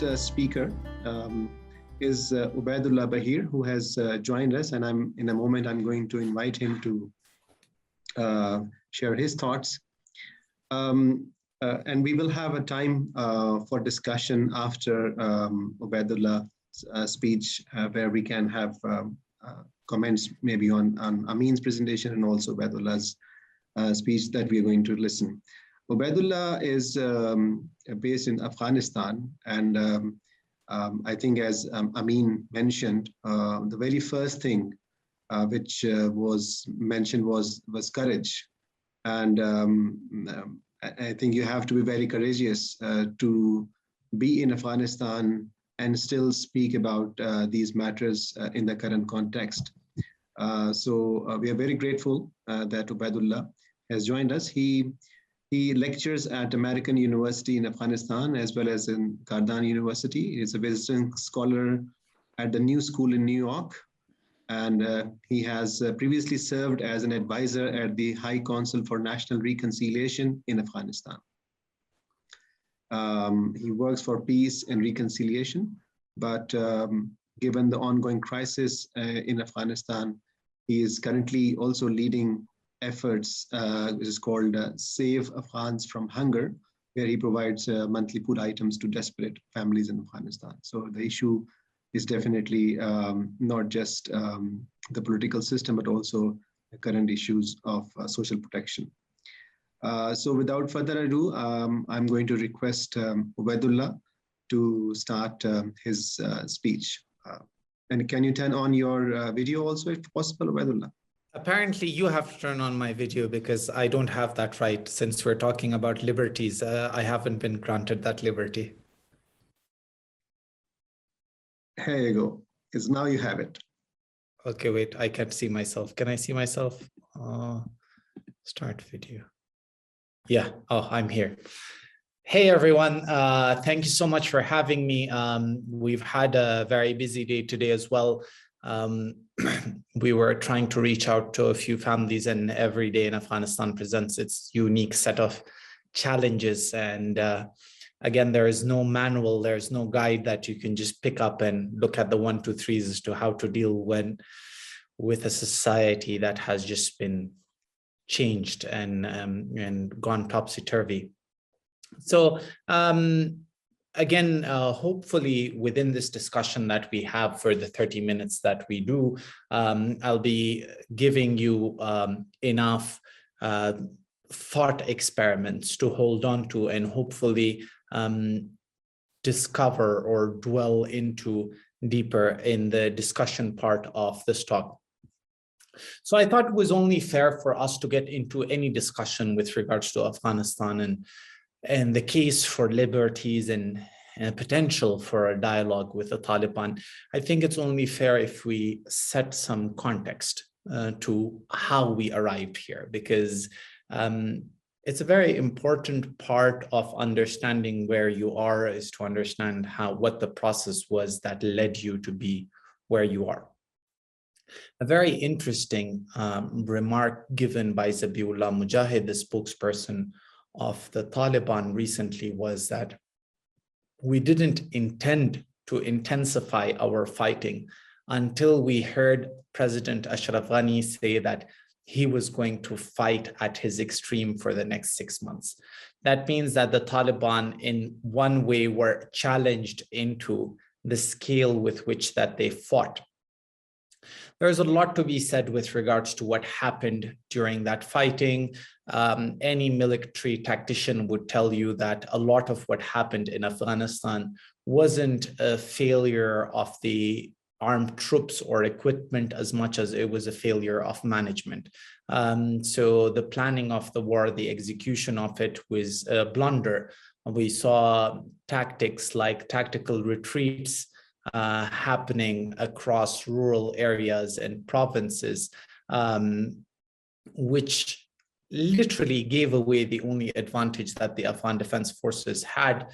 next speaker is Obaidullah Baheer, who has joined us, and in a moment I'm going to invite him to share his thoughts. And we will have a time for discussion after Obaidullah's speech, where we can have comments maybe on Amin's presentation and also Obaidullah's speech that we are going to listen. Obaidullah is based in Afghanistan, and I think, as Amin mentioned, the very first thing which was mentioned was courage. And I think you have to be very courageous to be in Afghanistan and still speak about these matters in the current context. So we are very grateful that Obaidullah has joined us. He lectures at American University in Afghanistan as well as in Kardan University. He is a visiting scholar at the New School in New York. And he has previously served as an advisor at the High Council for National Reconciliation in Afghanistan. He works for peace and reconciliation, but given the ongoing crisis in Afghanistan, he is currently also leading efforts, which is called Save Afghans from Hunger, where he provides monthly food items to desperate families in Afghanistan. So the issue is definitely not just the political system, but also the current issues of social protection. So without further ado, I'm going to request Obaidullah to start his speech. And can you turn on your video also, if possible, Obaidullah? Apparently, you have to turn on my video because I don't have that right. Since we're talking about liberties, I haven't been granted that liberty. Here you go. Because now you have it. Okay, wait, I can't see myself. Can I see myself? Start video. Yeah, oh, I'm here. Hey, everyone. Thank you so much for having me. We've had a very busy day today as well. We were trying to reach out to a few families, and every day in Afghanistan presents its unique set of challenges. And again, there is no manual, there's no guide that you can just pick up and look at the 1, 2, 3s as to how to deal with a society that has just been changed and gone topsy-turvy. So again, hopefully within this discussion that we have for the 30 minutes that we do, I'll be giving you enough thought experiments to hold on to and hopefully discover or dwell into deeper in the discussion part of this talk. So I thought it was only fair for us to get into any discussion with regards to Afghanistan and the case for liberties and potential for a dialogue with the Taliban. I think it's only fair if we set some context to how we arrived here, because it's a very important part of understanding where you are is to understand what the process was that led you to be where you are. A very interesting remark given by Zabiullah Mujahid, the spokesperson of the Taliban recently, was that we didn't intend to intensify our fighting until we heard President Ashraf Ghani say that he was going to fight at his extreme for the next 6 months. That means that the Taliban in one way were challenged into the scale with which that they fought. There's a lot to be said with regards to what happened during that fighting. Any military tactician would tell you that a lot of what happened in Afghanistan wasn't a failure of the armed troops or equipment as much as it was a failure of management. So the planning of the war, the execution of it was a blunder. We saw tactics like tactical retreats happening across rural areas and provinces, which literally gave away the only advantage that the Afghan Defense Forces had.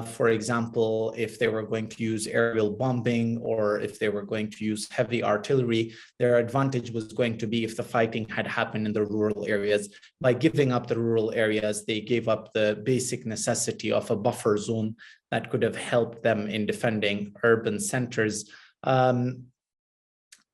For example, if they were going to use aerial bombing or if they were going to use heavy artillery, their advantage was going to be if the fighting had happened in the rural areas. By giving up the rural areas, they gave up the basic necessity of a buffer zone that could have helped them in defending urban centers.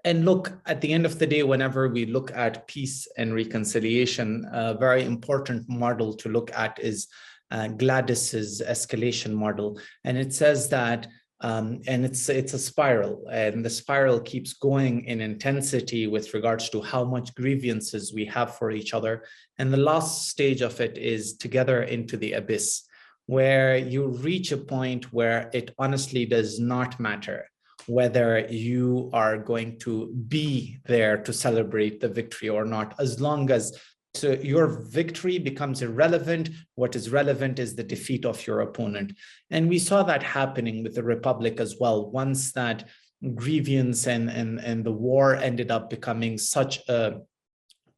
And look, at the end of the day, whenever we look at peace and reconciliation, a very important model to look at is Gladys's escalation model. And it says that, and it's a spiral, and the spiral keeps going in intensity with regards to how much grievances we have for each other. And the last stage of it is together into the abyss, where you reach a point where it honestly does not matter whether you are going to be there to celebrate the victory or not, as long as your victory becomes irrelevant. What is relevant is the defeat of your opponent. And we saw that happening with the Republic as well. Once that grievance and the war ended up becoming such a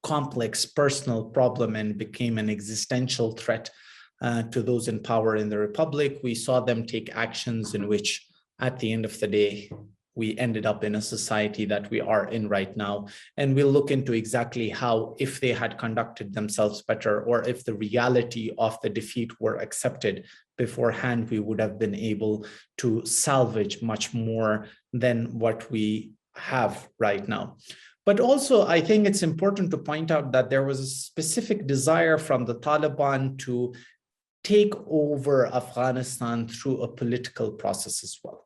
complex personal problem and became an existential threat to those in power in the Republic, we saw them take actions in which, at the end of the day, we ended up in a society that we are in right now. And we'll look into exactly how, if they had conducted themselves better, or if the reality of the defeat were accepted beforehand, we would have been able to salvage much more than what we have right now. But also, I think it's important to point out that there was a specific desire from the Taliban to take over Afghanistan through a political process as well.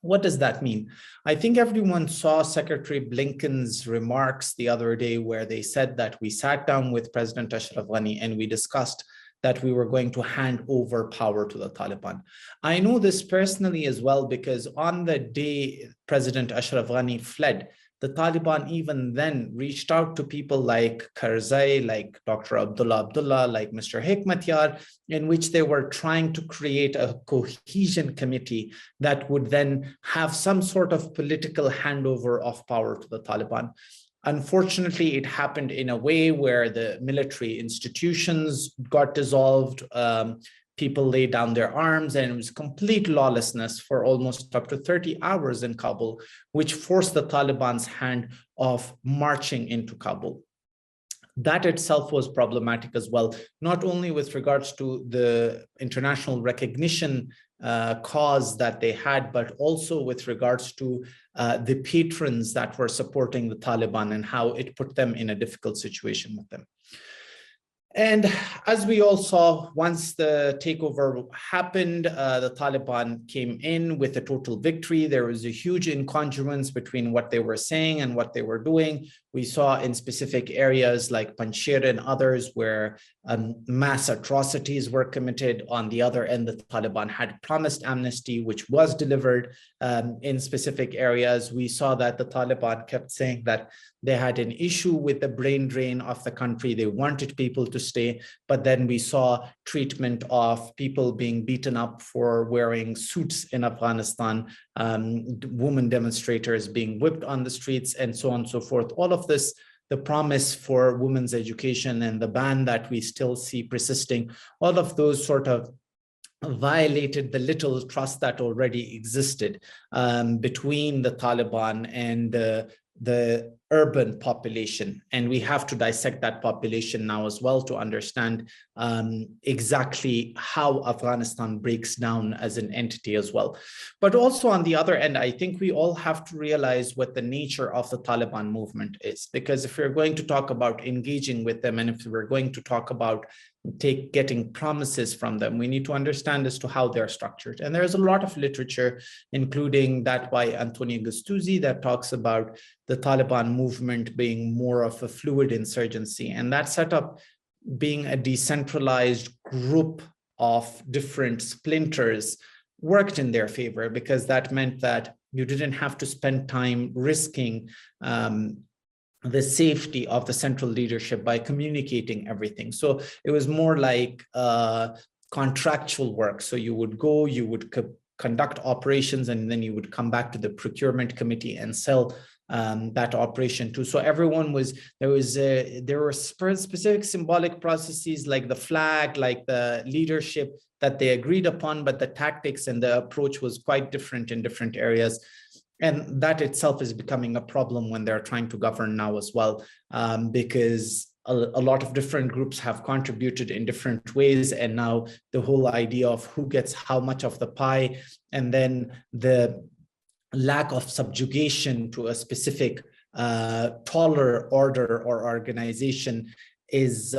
What does that mean? I think everyone saw Secretary Blinken's remarks the other day, where they said that we sat down with President Ashraf Ghani and we discussed that we were going to hand over power to the Taliban. I know this personally as well, because on the day President Ashraf Ghani fled, the Taliban even then reached out to people like Karzai, like Dr. Abdullah, like Mr. Hekmatyar, in which they were trying to create a cohesion committee that would then have some sort of political handover of power to the Taliban. Unfortunately, it happened in a way where the military institutions got dissolved, people laid down their arms, and it was complete lawlessness for almost up to 30 hours in Kabul, which forced the Taliban's hand of marching into Kabul. That itself was problematic as well, not only with regards to the international recognition cause that they had, but also with regards to the patrons that were supporting the Taliban and how it put them in a difficult situation with them. And as we all saw, once the takeover happened, the Taliban came in with a total victory. There was a huge incongruence between what they were saying and what they were doing. We saw in specific areas like Panjshir and others where mass atrocities were committed. On the other end, the Taliban had promised amnesty, which was delivered in specific areas. We saw that the Taliban kept saying that they had an issue with the brain drain of the country. They wanted people to stay, but then we saw treatment of people being beaten up for wearing suits in Afghanistan, women demonstrators being whipped on the streets, and so on and so forth. All of this, the promise for women's education and the ban that we still see persisting, all of those sort of violated the little trust that already existed between the Taliban and the urban population. And we have to dissect that population now as well to understand exactly how Afghanistan breaks down as an entity as well. But also on the other end, I think we all have to realize what the nature of the Taliban movement is, because if we're going to talk about engaging with them, and if we're going to talk about getting promises from them, we need to understand as to how they're structured. And there's a lot of literature, including that by Antonio Gustuzzi, that talks about the Taliban movement being more of a fluid insurgency, and that setup being a decentralized group of different splinters worked in their favor, because that meant that you didn't have to spend time risking the safety of the central leadership by communicating everything. So it was more like contractual work. So you would go, you would conduct operations, and then you would come back to the procurement committee and sell that operation too. So everyone there were specific symbolic processes like the flag, like the leadership that they agreed upon, but the tactics and the approach was quite different in different areas. And that itself is becoming a problem when they're trying to govern now as well, because a lot of different groups have contributed in different ways. And now the whole idea of who gets how much of the pie, and then the lack of subjugation to a specific taller order or organization is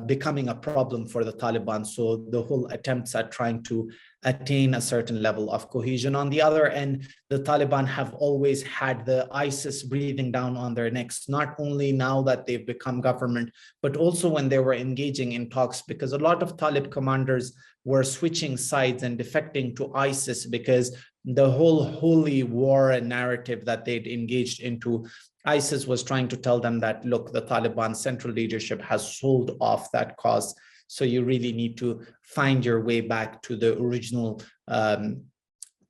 becoming a problem for the Taliban. So the whole attempts at trying to attain a certain level of cohesion. On the other end, the Taliban have always had the ISIS breathing down on their necks, not only now that they've become government, but also when they were engaging in talks, because a lot of Talib commanders were switching sides and defecting to ISIS because the whole holy war and narrative that they'd engaged into, ISIS was trying to tell them that, look, the Taliban central leadership has sold off that cause. So you really need to find your way back to the original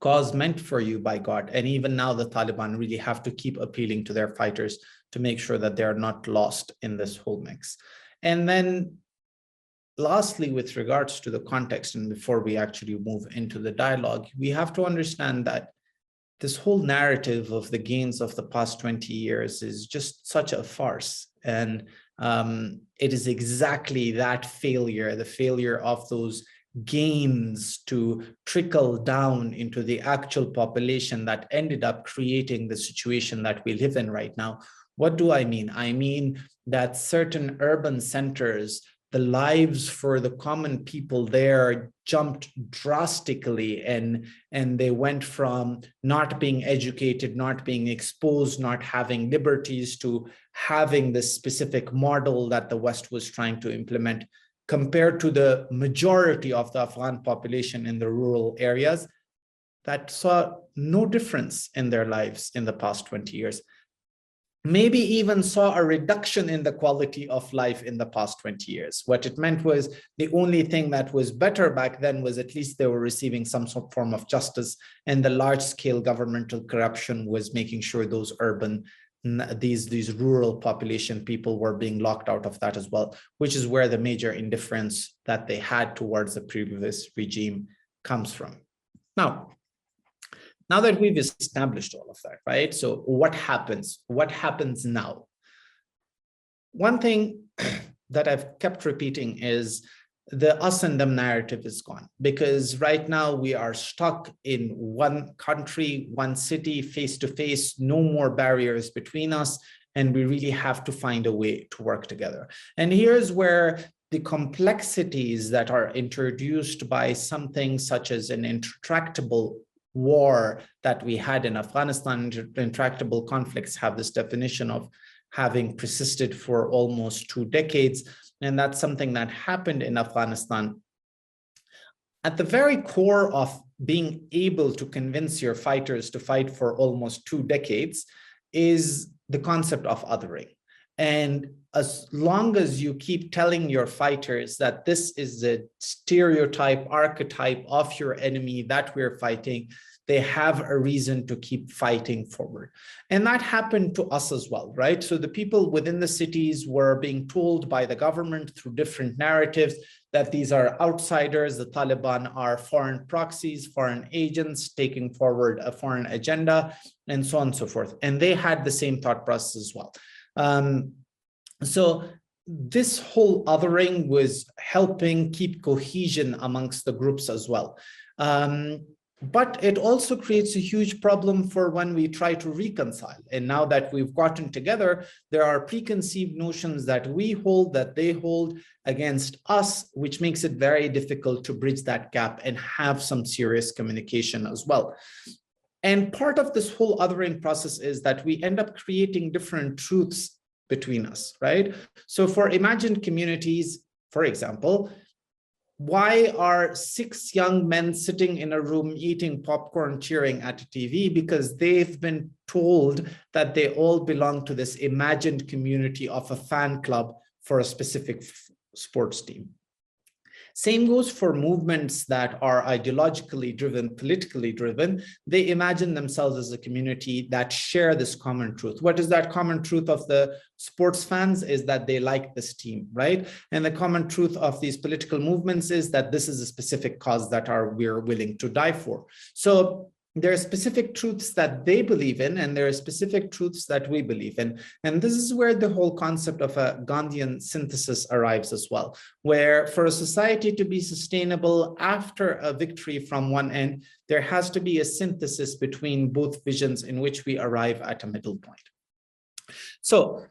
cause meant for you by God. And even now, the Taliban really have to keep appealing to their fighters to make sure that they're not lost in this whole mix. And then lastly, with regards to the context, and before we actually move into the dialogue, we have to understand that this whole narrative of the gains of the past 20 years is just such a farce. And it is exactly that failure, the failure of those gains to trickle down into the actual population, that ended up creating the situation that we live in right now. What do I mean? I mean that certain urban centers, the lives for the common people there jumped drastically, and they went from not being educated, not being exposed, not having liberties, to having this specific model that the West was trying to implement, compared to the majority of the Afghan population in the rural areas that saw no difference in their lives in the past 20 years. Maybe even saw a reduction in the quality of life in the past 20 years. What it meant was the only thing that was better back then was at least they were receiving some sort of form of justice, and the large-scale governmental corruption was making sure those urban, these rural population people were being locked out of that as well, which is where the major indifference that they had towards the previous regime comes from. Now that we've established all of that, right? So what happens? What happens now? One thing that I've kept repeating is the us and them narrative is gone, because right now we are stuck in one country, one city, face to face, no more barriers between us, and we really have to find a way to work together. And here's where the complexities that are introduced by something such as an intractable war that we had in Afghanistan. Intractable conflicts have this definition of having persisted for almost 2 decades. And that's something that happened in Afghanistan. At the very core of being able to convince your fighters to fight for almost 2 decades is the concept of othering. And as long as you keep telling your fighters that this is a stereotype, archetype of your enemy that we're fighting, they have a reason to keep fighting forward. And that happened to us as well, right? So the people within the cities were being told by the government through different narratives that these are outsiders, the Taliban are foreign proxies, foreign agents taking forward a foreign agenda, and so on and so forth. And they had the same thought process as well. So this whole othering was helping keep cohesion amongst the groups as well. But it also creates a huge problem for when we try to reconcile. And now that we've gotten together, there are preconceived notions that we hold, that they hold against us, which makes it very difficult to bridge that gap and have some serious communication as well. And part of this whole othering process is that we end up creating different truths between us, right? So for imagined communities, for example, why are 6 young men sitting in a room eating popcorn, cheering at a TV? Because they've been told that they all belong to this imagined community of a fan club for a specific sports team. Same goes for movements that are ideologically driven, politically driven. They imagine themselves as a community that share this common truth. What is that common truth of the sports fans? Is that they like this team, right? And the common truth of these political movements is that this is a specific cause that we're willing to die for. So there are specific truths that they believe in, and there are specific truths that we believe in. And this is where the whole concept of a Gandhian synthesis arrives as well, where for a society to be sustainable after a victory from one end, there has to be a synthesis between both visions in which we arrive at a middle point. So,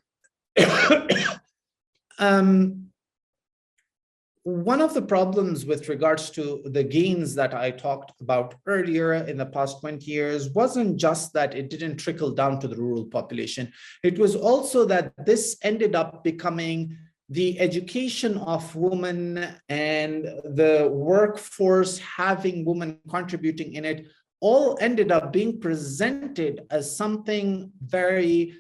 one of the problems with regards to the gains that I talked about earlier in the past 20 years wasn't just that it didn't trickle down to the rural population. It was also that this ended up becoming the education of women and the workforce having women contributing in it all ended up being presented as something very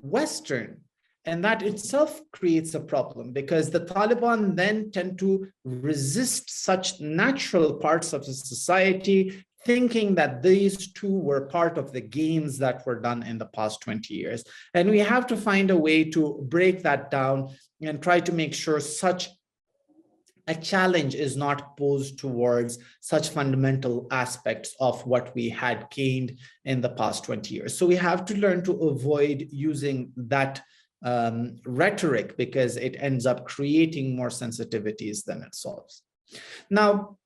Western. And that itself creates a problem because the Taliban then tend to resist such natural parts of the society, thinking that these two were part of the gains that were done in the past 20 years. And we have to find a way to break that down and try to make sure such a challenge is not posed towards such fundamental aspects of what we had gained in the past 20 years. So we have to learn to avoid using that rhetoric because it ends up creating more sensitivities than it solves. Now,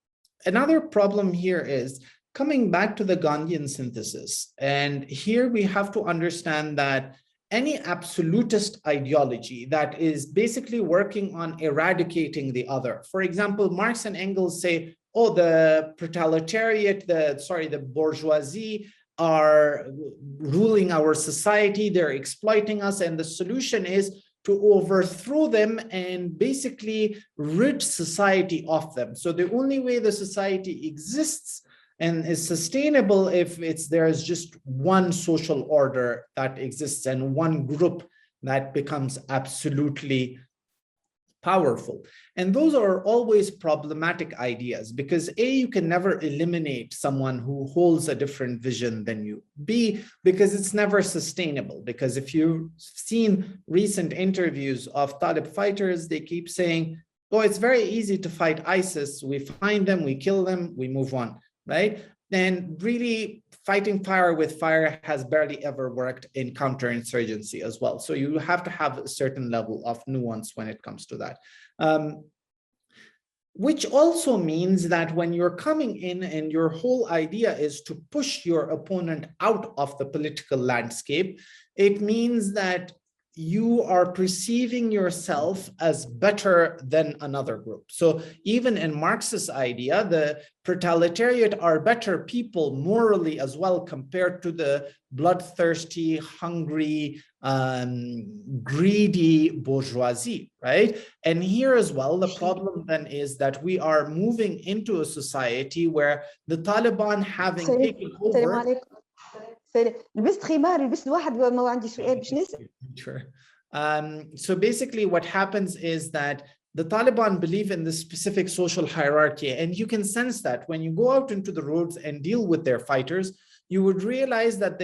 another problem here is coming back to the Gandhian synthesis. And here we have to understand that any absolutist ideology that is basically working on eradicating the other. For example, Marx and Engels say, oh, the proletariat, the bourgeoisie are ruling our society, they're exploiting us, and the solution is to overthrow them and basically rid society of them. So the only way the society exists and is sustainable if there's just one social order that exists and one group that becomes absolutely powerful. And those are always problematic ideas because A, you can never eliminate someone who holds a different vision than you. B, because it's never sustainable. Because if you've seen recent interviews of Talib fighters, they keep saying, oh, it's very easy to fight ISIS. We find them, we kill them, we move on, right? And really fighting fire with fire has barely ever worked in counterinsurgency as well. So you have to have a certain level of nuance when it comes to that. Which also means that when you're coming in and your whole idea is to push your opponent out of the political landscape, it means that you are perceiving yourself as better than another group. So even in Marx's idea, the proletariat are better people morally as well compared to the bloodthirsty, hungry, greedy bourgeoisie, right? And here as well, the problem then is that we are moving into a society where the Taliban having taken over. لبست خمار لبست واحد ما عندي سؤال باش نسأل. Sure. So basically what happens is that the Taliban believe in this specific social hierarchy, and you can sense that when you go out into the roads and deal with their fighters, you would realize that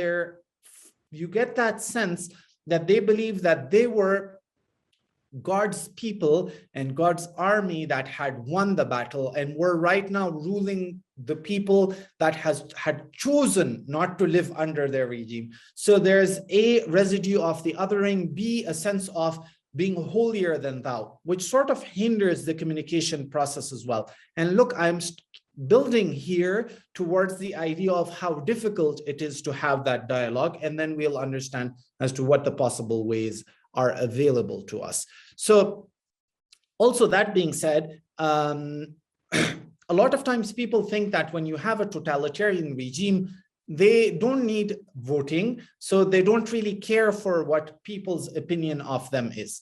you get that sense that they believe that they were God's people and God's army that had won the battle and were right now ruling the people that had chosen not to live under their regime. So there's A, residue of the othering, B, a sense of being holier than thou, which sort of hinders the communication process as well. And look, I'm building here towards the idea of how difficult it is to have that dialogue, and then we'll understand as to what the possible ways are available to us. So also that being said, a lot of times people think that when you have a totalitarian regime, they don't need voting, so they don't really care for what people's opinion of them is.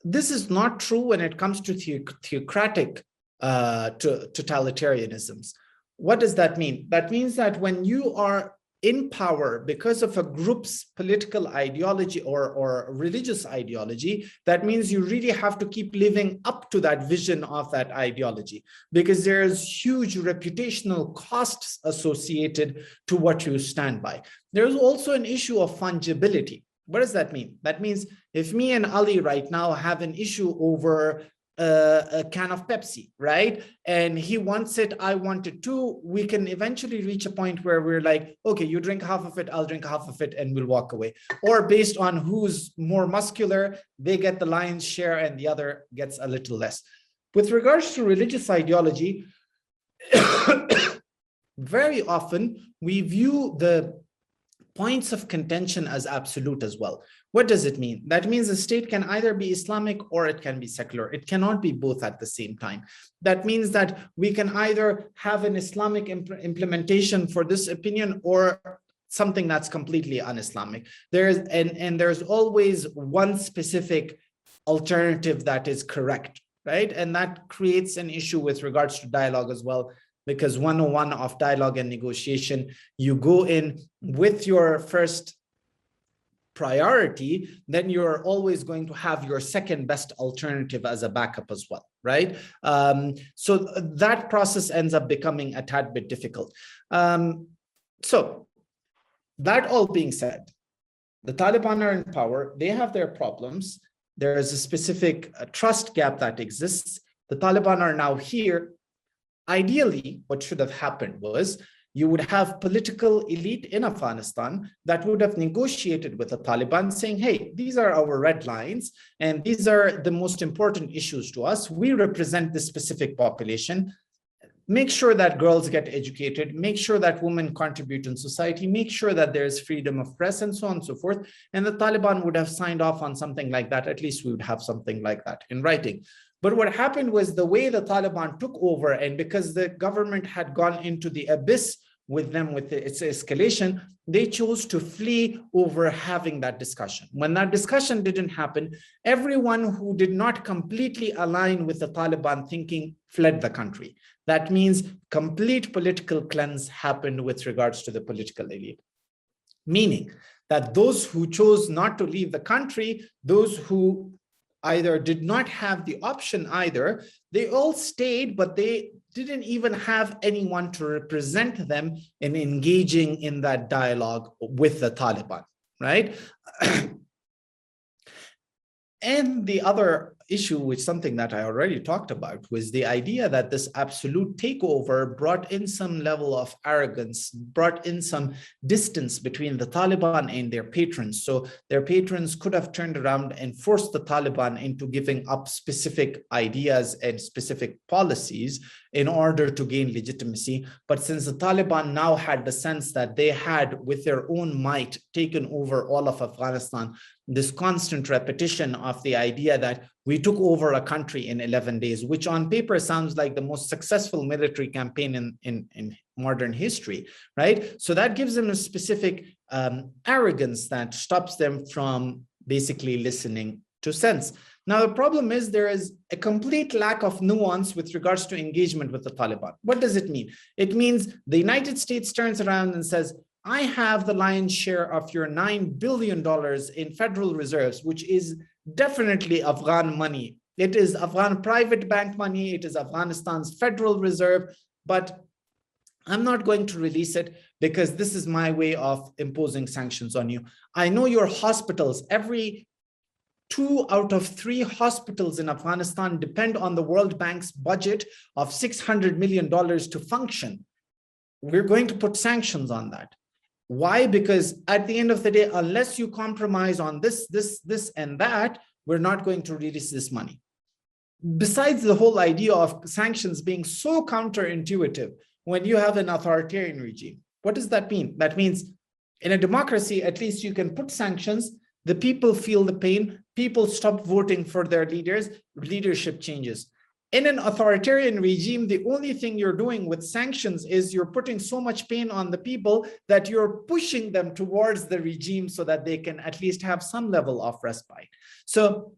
This is not true when it comes to theocratic totalitarianisms. What does that mean? That means that when you are in power because of a group's political ideology or religious ideology, that means you really have to keep living up to that vision of that ideology, because there's huge reputational costs associated to what you stand by. There's also an issue of fungibility. What does that mean? That means if me and Ali right now have an issue over a can of Pepsi, right? And he wants it, I want it too. We can eventually reach a point where we're like, okay, you drink half of it, I'll drink half of it, and we'll walk away. Or based on who's more muscular, they get the lion's share and the other gets a little less. With regards to religious ideology, very often we view the points of contention as absolute as well. What does it mean? That means the state can either be Islamic or it can be secular. It cannot be both at the same time. That means that we can either have an Islamic implementation for this opinion or something that's completely un-Islamic. There's always one specific alternative that is correct, right? And that creates an issue with regards to dialogue as well. Because 101 of dialogue and negotiation, you go in with your first priority, then you're always going to have your second best alternative as a backup as well, right? So that process ends up becoming a tad bit difficult. So that all being said, the Taliban are in power, they have their problems. There is a specific trust gap that exists. The Taliban are now here. Ideally, what should have happened was you would have political elite in Afghanistan that would have negotiated with the Taliban saying, hey, these are our red lines, and these are the most important issues to us. We represent this specific population. Make sure that girls get educated, make sure that women contribute in society, make sure that there is freedom of press, and so on and so forth. And the Taliban would have signed off on something like that. At least we would have something like that in writing. But what happened was the way the Taliban took over, and because the government had gone into the abyss with them with its escalation, they chose to flee over having that discussion. When that discussion didn't happen, everyone who did not completely align with the Taliban thinking fled the country. That means complete political cleanse happened with regards to the political elite. Meaning that those who chose not to leave the country, those who either did not have the option either, they all stayed, but they didn't even have anyone to represent them in engaging in that dialogue with the Taliban, right? And the other issue, which something that I already talked about, was the idea that this absolute takeover brought in some level of arrogance, brought in some distance between the Taliban and their patrons. So their patrons could have turned around and forced the Taliban into giving up specific ideas and specific policies in order to gain legitimacy. But since the Taliban now had the sense that they had, with their own might, taken over all of Afghanistan, this constant repetition of the idea that we took over a country in 11 days, which on paper sounds like the most successful military campaign in modern history, right? So that gives them a specific arrogance that stops them from basically listening to sense. Now, the problem is there is a complete lack of nuance with regards to engagement with the Taliban. What does it mean? It means the United States turns around and says, I have the lion's share of your $9 billion in federal reserves, which is definitely Afghan money. It is Afghan private bank money. It is Afghanistan's federal reserve, but I'm not going to release it because this is my way of imposing sanctions on you. I know your hospitals, every 2 out of 3 hospitals in Afghanistan depend on the World Bank's budget of $600 million to function. We're going to put sanctions on that. Why? Because at the end of the day, unless you compromise on this, and that, we're not going to release this money. Besides the whole idea of sanctions being so counterintuitive when you have an authoritarian regime, what does that mean? That means in a democracy, at least you can put sanctions, the people feel the pain, people stop voting for their leaders, leadership changes. In an authoritarian regime, the only thing you're doing with sanctions is you're putting so much pain on the people that you're pushing them towards the regime so that they can at least have some level of respite. So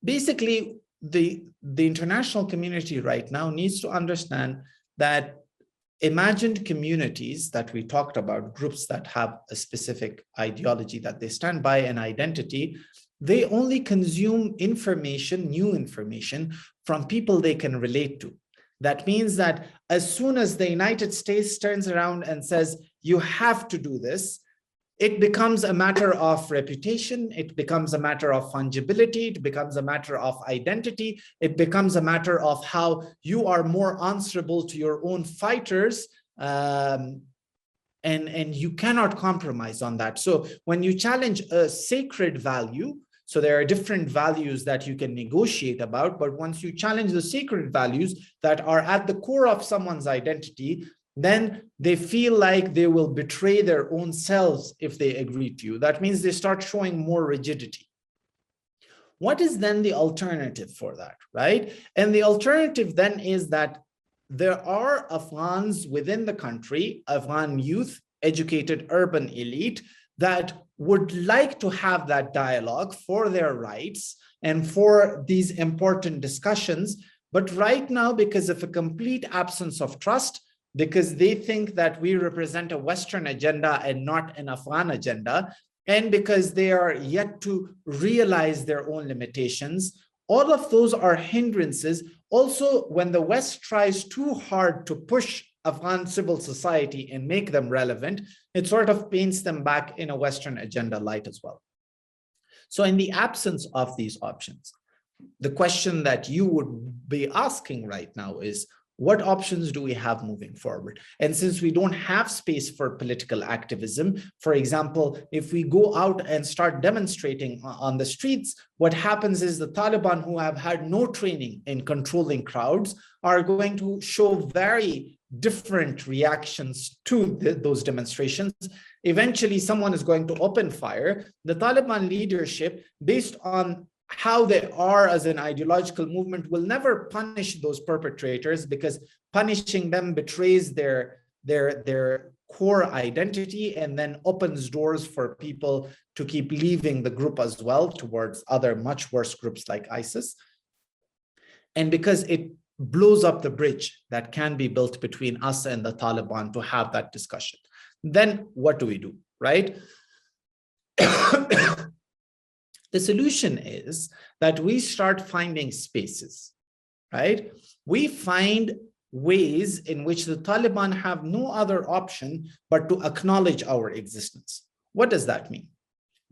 basically, the international community right now needs to understand that imagined communities that we talked about, groups that have a specific ideology that they stand by, an identity, they only consume information, new information, from people they can relate to. That means that as soon as the United States turns around and says, you have to do this, it becomes a matter of reputation, it becomes a matter of fungibility, it becomes a matter of identity, it becomes a matter of how you are more answerable to your own fighters, and you cannot compromise on that. So when you challenge a sacred value, so there are different values that you can negotiate about, but once you challenge the sacred values that are at the core of someone's identity, then they feel like they will betray their own selves if they agree to you. That means they start showing more rigidity. What is then the alternative for that, right? And the alternative then is that there are Afghans within the country, Afghan youth, educated urban elite, that would like to have that dialogue for their rights and for these important discussions. But right now, because of a complete absence of trust, because they think that we represent a Western agenda and not an Afghan agenda, and because they are yet to realize their own limitations, all of those are hindrances. Also, when the West tries too hard to push Afghan civil society and make them relevant, it sort of paints them back in a Western agenda light as well. So in the absence of these options, the question that you would be asking right now is, what options do we have moving forward? And since we don't have space for political activism, for example, if we go out and start demonstrating on the streets, what happens is the Taliban, who have had no training in controlling crowds, are going to show very different reactions to those demonstrations. Eventually, someone is going to open fire. The Taliban leadership, based on how they are as an ideological movement, will never punish those perpetrators, because punishing them betrays their core identity and then opens doors for people to keep leaving the group as well towards other much worse groups like ISIS. And because it blows up the bridge that can be built between us and the Taliban to have that discussion. Then what do we do, right? The solution is that we start finding spaces, right? We find ways in which the Taliban have no other option but to acknowledge our existence. What does that mean?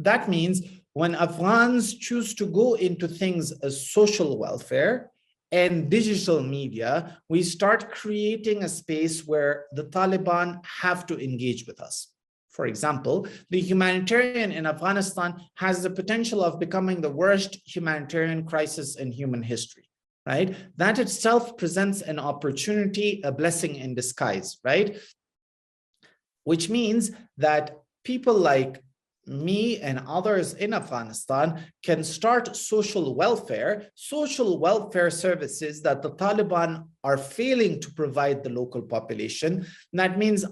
That means when Afghans choose to go into things as social welfare and digital media, we start creating a space where the Taliban have to engage with us. For example, the humanitarian in Afghanistan has the potential of becoming the worst humanitarian crisis in human history, right? That itself presents an opportunity, a blessing in disguise, right? Which means that people like me and others in Afghanistan can start social welfare services that the Taliban are failing to provide the local population. And that means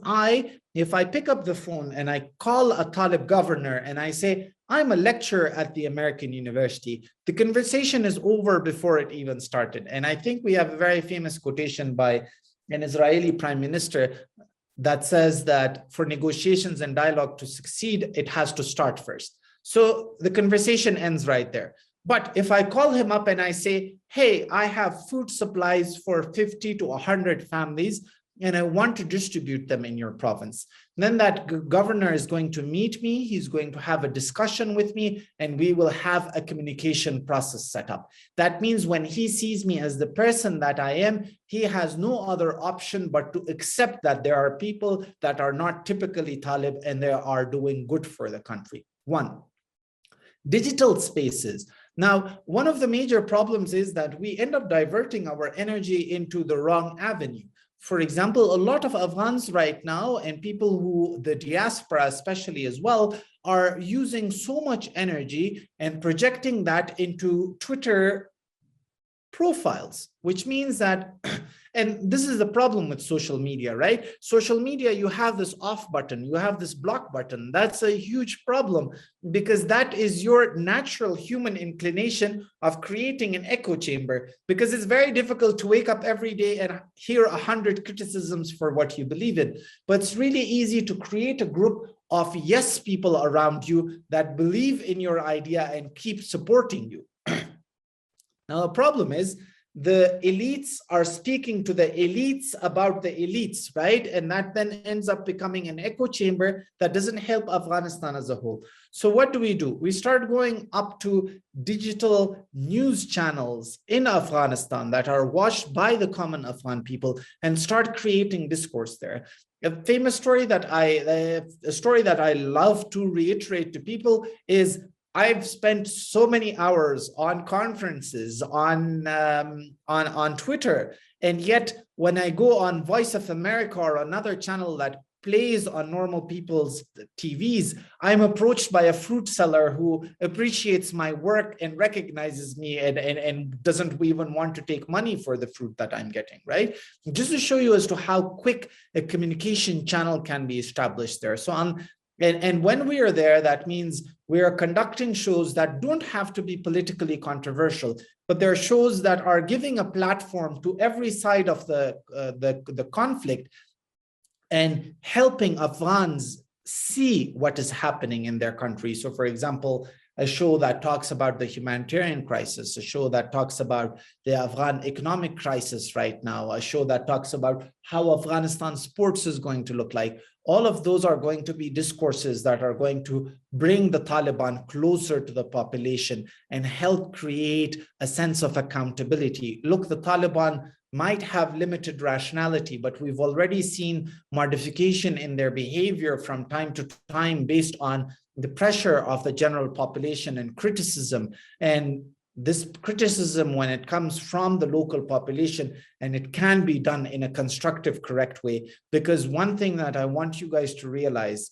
if I pick up the phone and I call a Talib governor and I say, I'm a lecturer at the American University, the conversation is over before it even started. And I think we have a very famous quotation by an Israeli prime minister that says that for negotiations and dialogue to succeed, it has to start first. So the conversation ends right there. But if I call him up and I say, hey, I have food supplies for 50 to 100 families, and I want to distribute them in your province, then that governor is going to meet me, he's going to have a discussion with me, and we will have a communication process set up. That means when he sees me as the person that I am, he has no other option but to accept that there are people that are not typically Talib and they are doing good for the country. One, digital spaces. Now, one of the major problems is that we end up diverting our energy into the wrong avenue. For example, a lot of Afghans right now and people who, the diaspora especially as well, are using so much energy and projecting that into Twitter profiles, which means that And this is the problem with social media, right? Social media, you have this off button, you have this block button. That's a huge problem because that is your natural human inclination of creating an echo chamber, because it's very difficult to wake up every day and hear 100 criticisms for what you believe in. But it's really easy to create a group of yes people around you that believe in your idea and keep supporting you. Now, the problem is the elites are speaking to the elites about the elites, right? And that then ends up becoming an echo chamber that doesn't help Afghanistan as a whole. So what do? We start going up to digital news channels in Afghanistan that are watched by the common Afghan people and start creating discourse there. A famous story that I love to reiterate to people is I've spent so many hours on conferences, on Twitter, and yet when I go on Voice of America or another channel that plays on normal people's TVs, I'm approached by a fruit seller who appreciates my work and recognizes me and doesn't even want to take money for the fruit that I'm getting, right? Just to show you as to how quick a communication channel can be established there. So and when we are there, that means we are conducting shows that don't have to be politically controversial, but they're shows that are giving a platform to every side of the conflict and helping Afghans see what is happening in their country. So, for example, a show that talks about the humanitarian crisis, a show that talks about the Afghan economic crisis right now, a show that talks about how Afghanistan sports is going to look like. All of those are going to be discourses that are going to bring the Taliban closer to the population and help create a sense of accountability. Look, the Taliban might have limited rationality, but we've already seen modification in their behavior from time to time based on the pressure of the general population and criticism. And this criticism, when it comes from the local population, and it can be done in a constructive, correct way, because one thing that I want you guys to realize,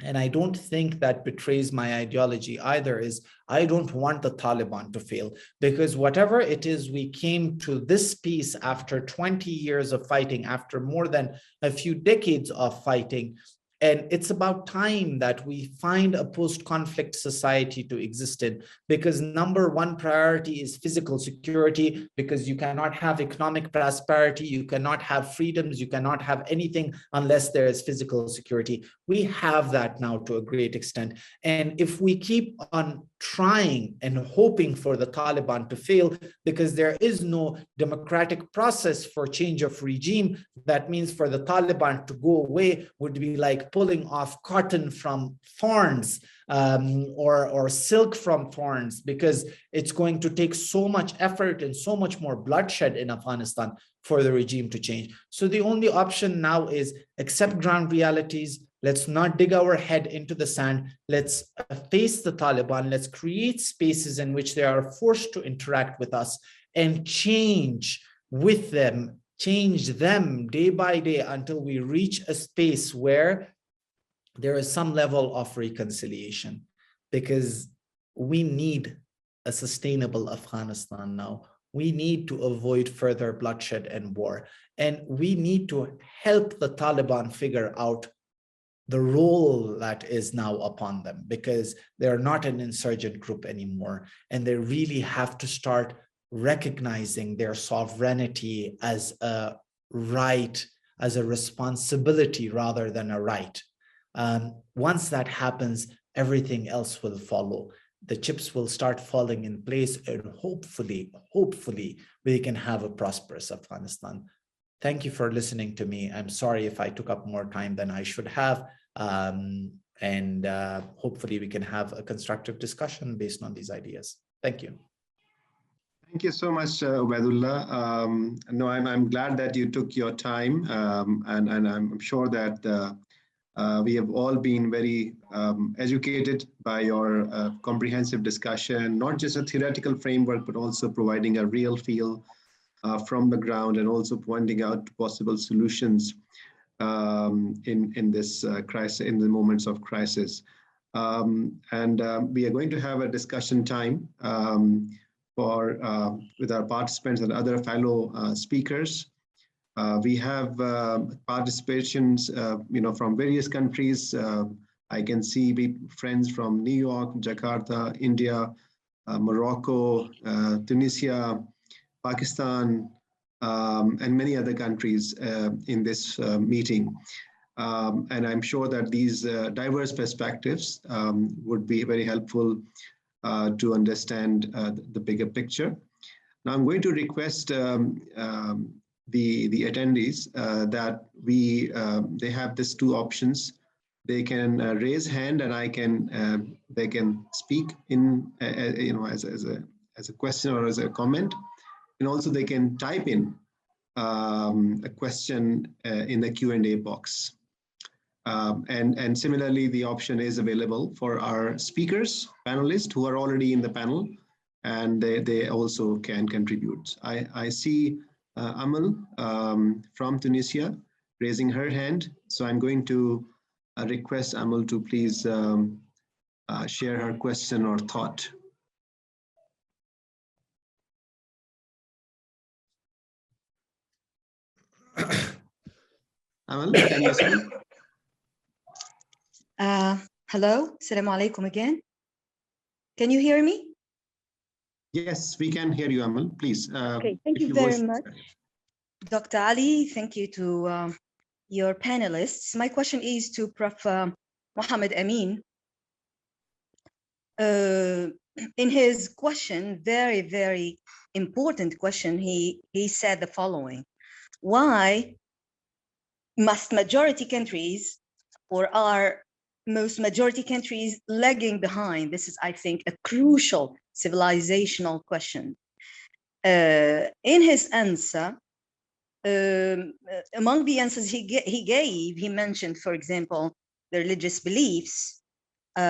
and I don't think that betrays my ideology either, is I don't want the Taliban to fail, because whatever it is, we came to this peace after 20 years of fighting, after more than a few decades of fighting. And it's about time that we find a post-conflict society to exist in, because number one priority is physical security, because you cannot have economic prosperity, you cannot have freedoms, you cannot have anything unless there is physical security. We have that now to a great extent. And if we keep on trying and hoping for the Taliban to fail, because there is no democratic process for change of regime, that means for the Taliban to go away would be like pulling off cotton from thorns, or silk from thorns, because it's going to take so much effort and so much more bloodshed in Afghanistan for the regime to change. So the only option now is accept ground realities. Let's not dig our head into the sand. Let's face the Taliban. Let's create spaces in which they are forced to interact with us and change with them, change them day by day until we reach a space where there is some level of reconciliation, because we need a sustainable Afghanistan now. We need to avoid further bloodshed and war. And we need to help the Taliban figure out the role that is now upon them, because they're not an insurgent group anymore. And they really have to start recognizing their sovereignty as a right, as a responsibility rather than a right. Once that happens, everything else will follow. The chips will start falling in place, and hopefully, we can have a prosperous Afghanistan. Thank you for listening to me. I'm sorry if I took up more time than I should have. And hopefully we can have a constructive discussion based on these ideas. Thank you. Thank you so much, Obaidullah. No, I'm glad that you took your time, and I'm sure that we have all been very educated by your comprehensive discussion, not just a theoretical framework, but also providing a real feel from the ground, and also pointing out possible solutions in this crisis, in the moments of crisis. We are going to have a discussion time with our participants and other fellow speakers. We have participations, from various countries. I can see friends from New York, Jakarta, India, Morocco, Tunisia, Pakistan, and many other countries in this meeting. And I'm sure that these diverse perspectives would be very helpful to understand the bigger picture. Now I'm going to request the attendees that they have these two options. They can raise hand, and they can speak in as a question or as a comment, and also they can type in a question in the Q&A box. And similarly, the option is available for our speakers, panelists who are already in the panel, and they also can contribute. I see Amal from Tunisia raising her hand. So I'm going to request Amal to please share her question or thought. Amal, can you speak? Hello, Assalamu alaikum again. Can you hear me? Yes, we can hear you, Amal. Please. Okay, thank you very much, Dr. Ali. Thank you to your panelists. My question is to Prof. Mohammed Amin. In his question, very, very important question, he said the following: why must majority countries, or are most majority countries, lagging behind? This is, I think, a crucial civilizational question. In his answer, among the answers he gave, he mentioned, for example, the religious beliefs. He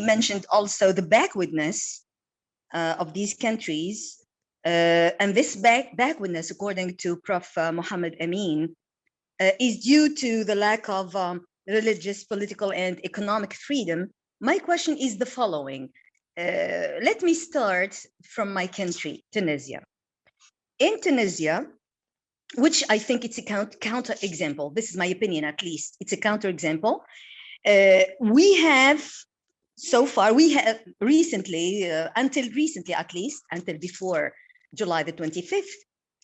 mentioned also the backwardness of these countries. And this backwardness, according to Prof. Mohammed Amin, is due to the lack of religious, political, and economic freedom. My question is the following. Let me start from my country, Tunisia. In Tunisia, which I think it's a counter example, this is my opinion at least, it's a counter example. We have recently, until recently at least, until before July the 25th,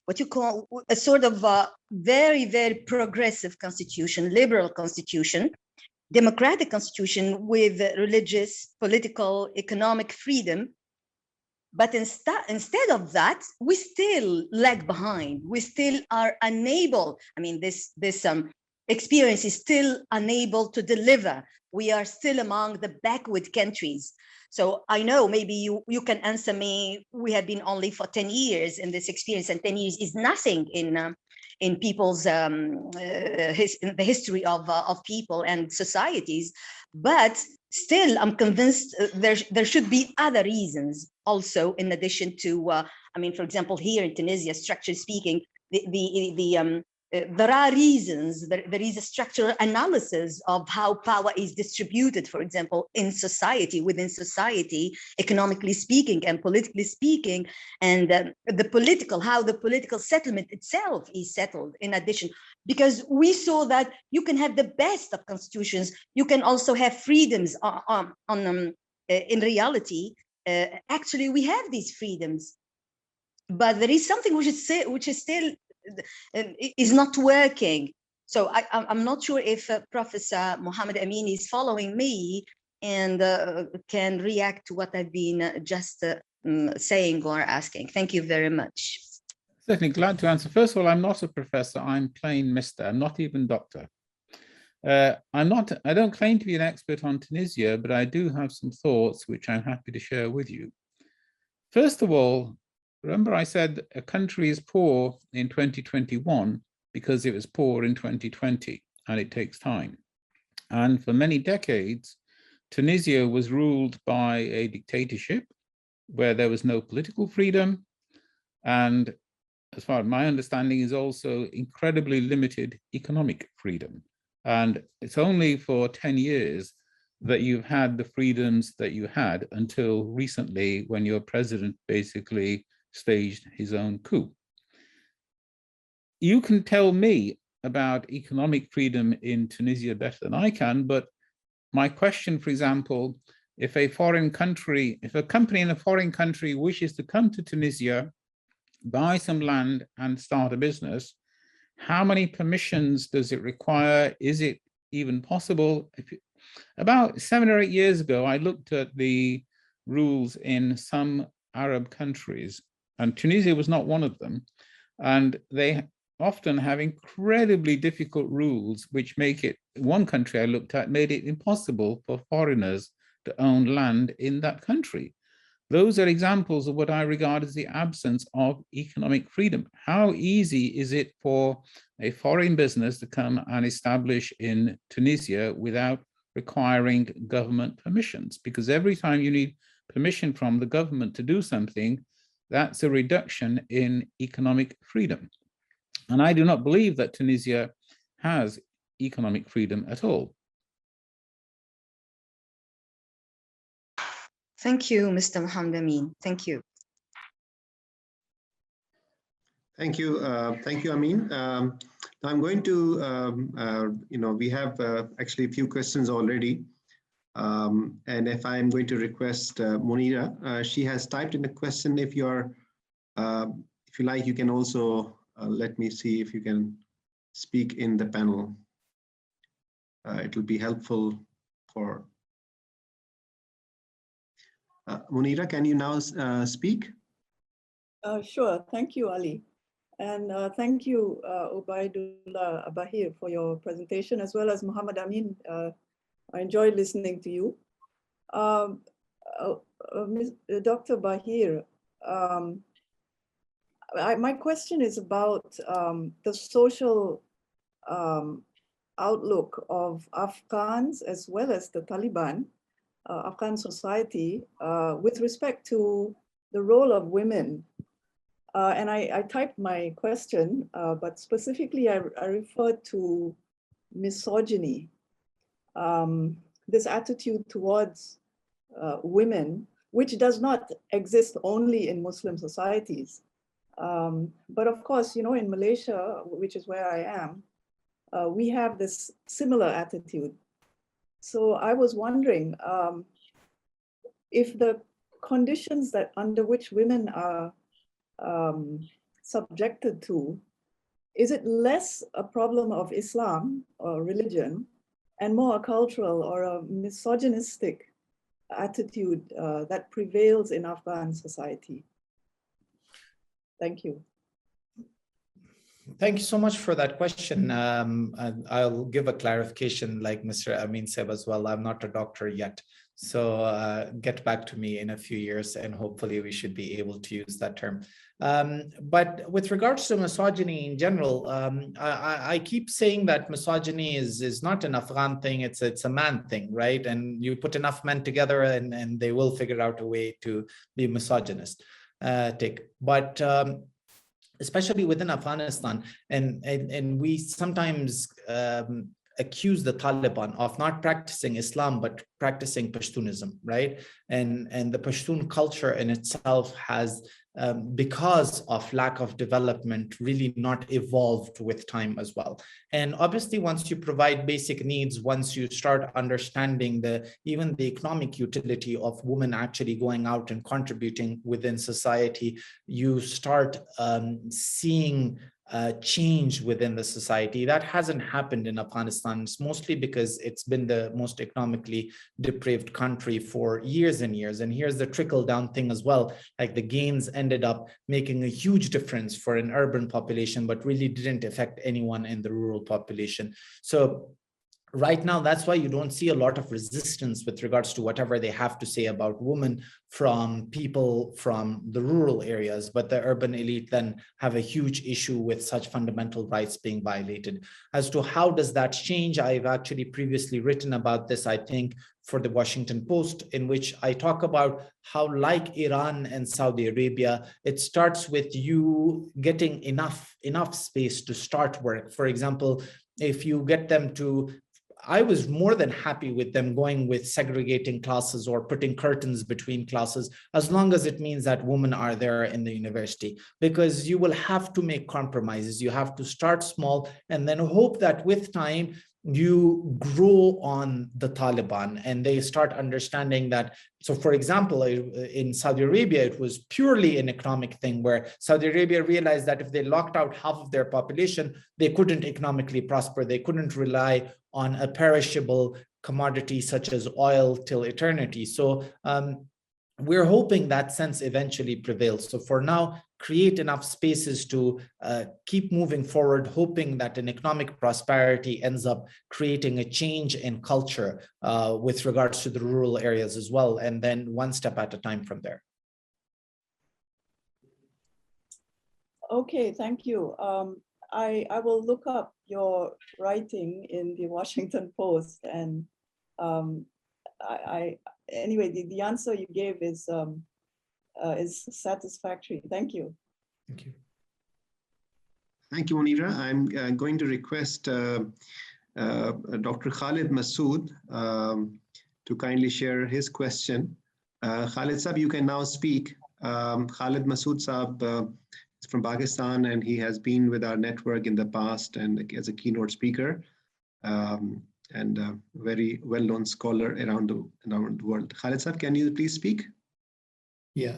what you call a sort of very, very progressive constitution, liberal constitution, democratic constitution with religious, political, economic freedom. But instead of that, we still lag behind. We still are unable. I mean, this experience is still unable to deliver. We are still among the backward countries. So I know maybe you can answer me. We have been only for 10 years in this experience, and 10 years is nothing in people's in the history of people and societies. But still, I'm convinced there should be other reasons also, in addition to, I mean, for example, here in Tunisia, structurally speaking, there are reasons. There is a structural analysis of how power is distributed, for example, in society, within society, economically speaking and politically speaking, and how the political settlement itself is settled in addition. Because we saw that you can have the best of constitutions, you can also have freedoms in reality. Actually, we have these freedoms, but there is something which is still is not working. So I'm not sure if Professor Mohammed Amin is following me and can react to what I've been just saying or asking. Thank you very much. Certainly, glad to answer. First of all, I'm not a professor. I'm plain Mr. I'm not even doctor. I don't claim to be an expert on Tunisia, but I do have some thoughts which I'm happy to share with you. First of all, remember I said a country is poor in 2021 because it was poor in 2020, and it takes time. And for many decades, Tunisia was ruled by a dictatorship where there was no political freedom, and as far as my understanding is also incredibly limited economic freedom. And it's only for 10 years that you've had the freedoms that you had until recently, when your president basically staged his own coup. you can tell me about economic freedom in Tunisia better than I can, but my question, for example, if a company in a foreign country wishes to come to Tunisia, buy some land and start a business, how many permissions does it require? Is it even possible? About 7 or 8 years ago, I looked at the rules in some Arab countries, and Tunisia was not one of them. And they often have incredibly difficult rules, which make it, one country I looked at made it impossible for foreigners to own land in that country. Those are examples of what I regard as the absence of economic freedom. How easy is it for a foreign business to come and establish in Tunisia without requiring government permissions? Because every time you need permission from the government to do something, that's a reduction in economic freedom. And I do not believe that Tunisia has economic freedom at all. Thank you, Mr. Mohammed Amin. Thank you. Thank you, Amin. I'm going to, we have actually a few questions already. And if I'm going to request Munira, she has typed in the question. If you like, you can also let me see if you can speak in the panel. It will be helpful for Munira. Can you now speak? Sure. Thank you, Ali. And thank you, Obaidullah Baheer, for your presentation, as well as Mohammed Amin. I enjoyed listening to you. Dr. Baheer, my question is about the social outlook of Afghans as well as the Taliban, Afghan society, with respect to the role of women. And I typed my question, but specifically I referred to misogyny, this attitude towards women, which does not exist only in Muslim societies. But of course, in Malaysia, which is where I am, we have this similar attitude. So I was wondering if the conditions under which women are subjected to, is it less a problem of Islam or religion and more a cultural or a misogynistic attitude that prevails in Afghan society? Thank you. Thank you so much for that question. I'll give a clarification, like Mr. Amin said as well. I'm not a doctor yet. So get back to me in a few years and hopefully we should be able to use that term. But with regards to misogyny in general, I keep saying that misogyny is not an Afghan thing, it's a man thing, right? And you put enough men together and they will figure out a way to be misogynist. But especially within Afghanistan, and we sometimes accuse the Taliban of not practicing Islam, but practicing Pashtunism, right? And the Pashtun culture in itself has, because of lack of development, really not evolved with time as well. And obviously, once you provide basic needs, once you start understanding even the economic utility of women actually going out and contributing within society, you start seeing change within the society. That hasn't happened in Afghanistan. It's mostly because it's been the most economically depraved country for years and years. And here's the trickle down thing as well. Like the gains ended up making a huge difference for an urban population, but really didn't affect anyone in the rural population. So right now, that's why you don't see a lot of resistance with regards to whatever they have to say about women from people from the rural areas, but the urban elite then have a huge issue with such fundamental rights being violated. As to how does that change, I've actually previously written about this, I think, for the Washington Post, in which I talk about how, like Iran and Saudi Arabia, it starts with you getting enough space to start work. For example, if you get them to I was more than happy with them going with segregating classes or putting curtains between classes, as long as it means that women are there in the university, because you will have to make compromises. You have to start small and then hope that with time you grow on the Taliban and they start understanding that. So for example, in Saudi Arabia, it was purely an economic thing where Saudi Arabia realized that if they locked out half of their population, they couldn't economically prosper. They couldn't rely on a perishable commodity such as oil till eternity. So we're hoping that sense eventually prevails. So for now, create enough spaces to keep moving forward, hoping that an economic prosperity ends up creating a change in culture with regards to the rural areas as well, and then one step at a time from there. Okay, thank you. I will look up your writing in the Washington Post, and anyway, the answer you gave is satisfactory. Thank you. Thank you. Thank you, Munira. I'm going to request Dr. Khalid Masood to kindly share his question. Khalid Saab, you can now speak. Khalid Masood Saab is from Pakistan, and he has been with our network in the past and as a keynote speaker. And a very well-known scholar around the world. Khalid Saab, can you please speak? Yeah,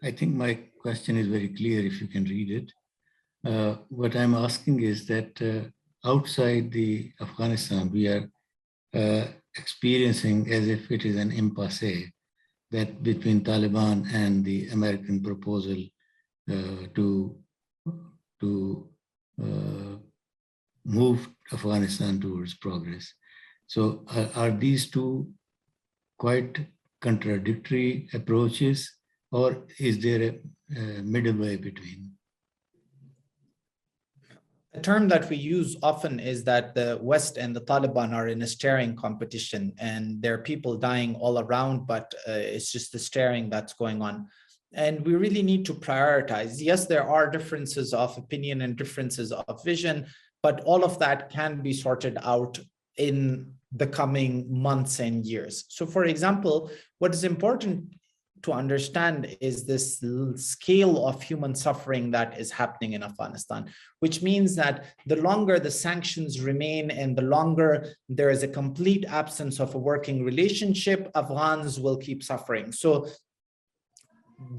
I think my question is very clear if you can read it. What I'm asking is that outside the Afghanistan, we are experiencing as if it is an impasse that between Taliban and the American proposal to move Afghanistan towards progress. So are these two quite contradictory approaches, or is there a middle way between? The term that we use often is that the West and the Taliban are in a staring competition, and there are people dying all around, but it's just the staring that's going on. And we really need to prioritize. Yes, there are differences of opinion and differences of vision, but all of that can be sorted out in the coming months and years. So for example, what is important to understand is this scale of human suffering that is happening in Afghanistan, which means that the longer the sanctions remain and the longer there is a complete absence of a working relationship, Afghans will keep suffering. So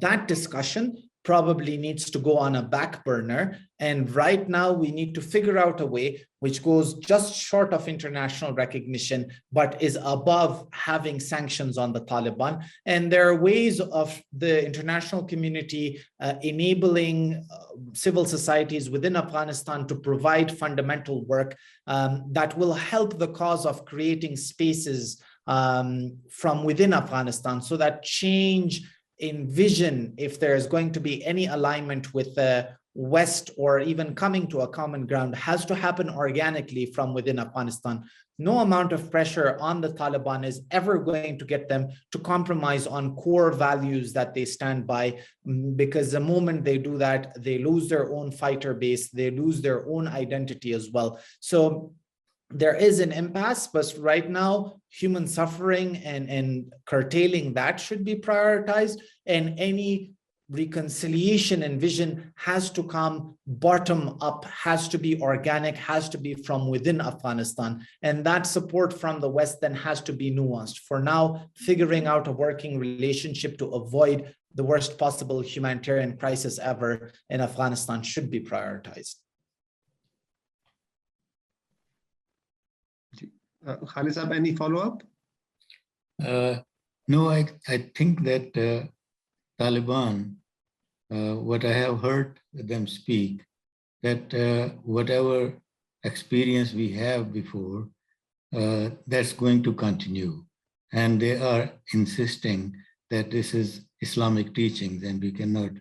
that discussion probably needs to go on a back burner. And right now we need to figure out a way which goes just short of international recognition, but is above having sanctions on the Taliban. And there are ways of the international community enabling civil societies within Afghanistan to provide fundamental work that will help the cause of creating spaces from within Afghanistan, so that change in vision, if there is going to be any alignment with the West or even coming to a common ground, has to happen organically from within Afghanistan. No amount of pressure on the Taliban is ever going to get them to compromise on core values that they stand by, because the moment they do that, they lose their own fighter base, they lose their own identity as well. So there is an impasse, but right now, human suffering and curtailing that should be prioritized, and any reconciliation and vision has to come bottom up, has to be organic, has to be from within Afghanistan. And that support from the West then has to be nuanced. For now, figuring out a working relationship to avoid the worst possible humanitarian crisis ever in Afghanistan should be prioritized. Khalid Saab, any follow-up? No, I think that Taliban, what I have heard them speak, that whatever experience we have before, that's going to continue. And they are insisting that this is Islamic teachings and we cannot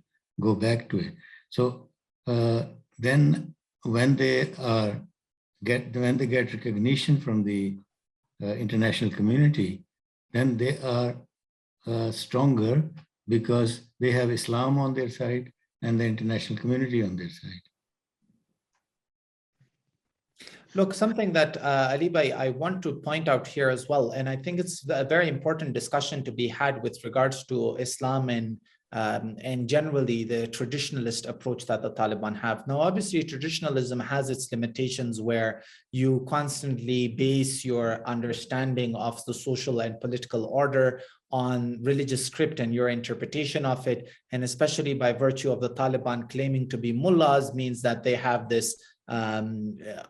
go back to it. So then when they get recognition from the international community, then they are stronger because they have Islam on their side and the international community on their side. Look, something that Ali Bhai, I want to point out here as well, and I think it's a very important discussion to be had with regards to Islam and generally the traditionalist approach that the Taliban have. Now, obviously, traditionalism has its limitations where you constantly base your understanding of the social and political order on religious script and your interpretation of it, and especially by virtue of the Taliban claiming to be mullahs means that they have this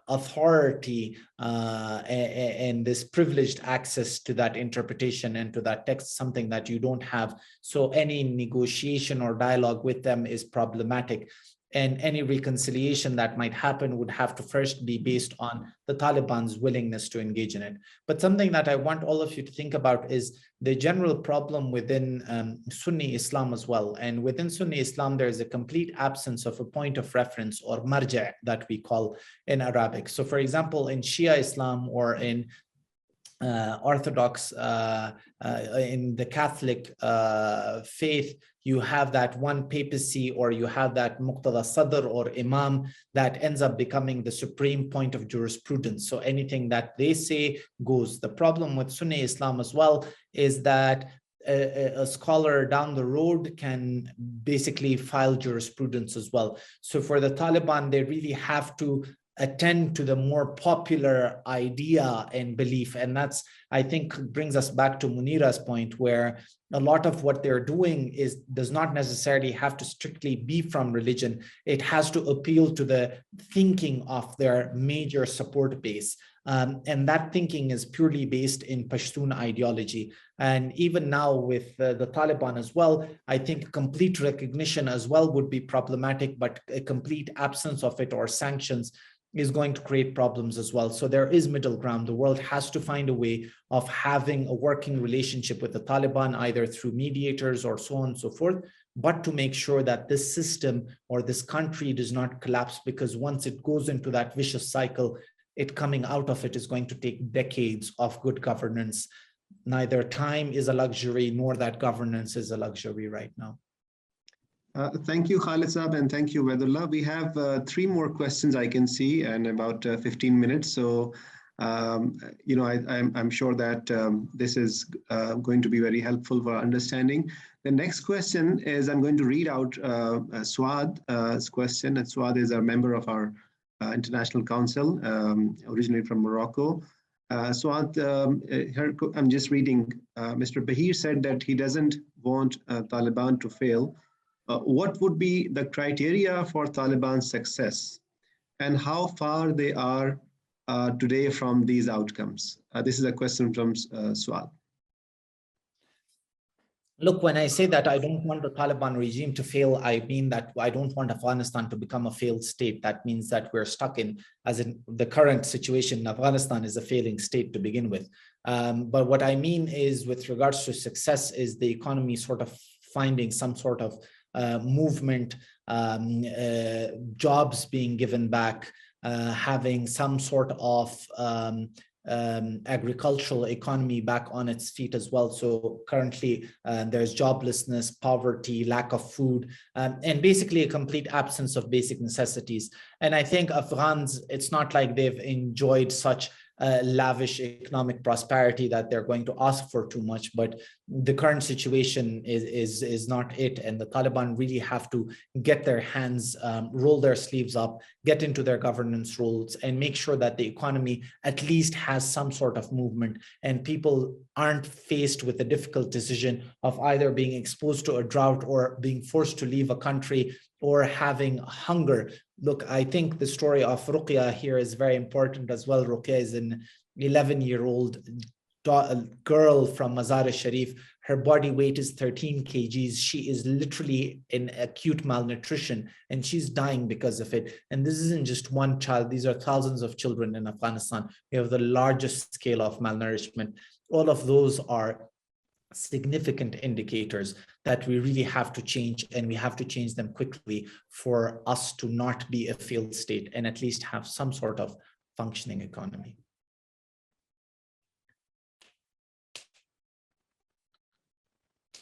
authority and this privileged access to that interpretation and to that text, something that you don't have. So any negotiation or dialogue with them is problematic. And any reconciliation that might happen would have to first be based on the Taliban's willingness to engage in it. But something that I want all of you to think about is the general problem within Sunni Islam as well. And within Sunni Islam, there is a complete absence of a point of reference or marja' that we call in Arabic. So for example, in Shia Islam or in Orthodox, in the Catholic faith, you have that one papacy or you have that Muqtada Sadr or Imam that ends up becoming the supreme point of jurisprudence. So anything that they say goes. The problem with Sunni Islam as well is that a scholar down the road can basically file jurisprudence as well. So for the Taliban, they really have to attend to the more popular idea and belief. And that's, I think, brings us back to Munira's point, where a lot of what they're doing does not necessarily have to strictly be from religion. It has to appeal to the thinking of their major support base. And that thinking is purely based in Pashtun ideology. And even now with the Taliban as well, I think complete recognition as well would be problematic, but a complete absence of it or sanctions is going to create problems as well. So there is middle ground. The world has to find a way of having a working relationship with the Taliban, either through mediators or so on and so forth, but to make sure that this system or this country does not collapse, because once it goes into that vicious cycle, it coming out of it is going to take decades of good governance. Neither time is a luxury, nor that governance is a luxury right now. Thank you, Khalid Saab, and thank you, Obaidullah. We have 3 more questions I can see and about 15 minutes. So, I'm sure that this is going to be very helpful for understanding. The next question is, I'm going to read out Suad's question. And Suad is a member of our International Council, originally from Morocco. Suad, I'm just reading, Mr. Baheer said that he doesn't want Taliban to fail. What would be the criteria for Taliban's success and how far they are today from these outcomes? This is a question from Suad. Look, when I say that I don't want the Taliban regime to fail, I mean that I don't want Afghanistan to become a failed state. That means that we're stuck in, as in the current situation in Afghanistan is a failing state to begin with. But what I mean is, with regards to success, is the economy sort of finding some sort of movement, jobs being given back, having some sort of agricultural economy back on its feet as well. So currently there's joblessness, poverty, lack of food, and basically a complete absence of basic necessities. And I think Afghans, it's not like they've enjoyed such lavish economic prosperity that they're going to ask for too much, but the current situation is not it. And the Taliban really have to get their hands, roll their sleeves up, get into their governance roles, and make sure that the economy at least has some sort of movement, and people aren't faced with the difficult decision of either being exposed to a drought or being forced to leave a country or having hunger. Look, I think the story of Ruqya here is very important as well. Ruqya is an 11-year-old girl from Mazar-e-Sharif. Her body weight is 13 kgs. She is literally in acute malnutrition and she's dying because of it. And this isn't just one child. These are thousands of children in Afghanistan. We have the largest scale of malnourishment. All of those are significant indicators that we really have to change, and we have to change them quickly for us to not be a failed state and at least have some sort of functioning economy.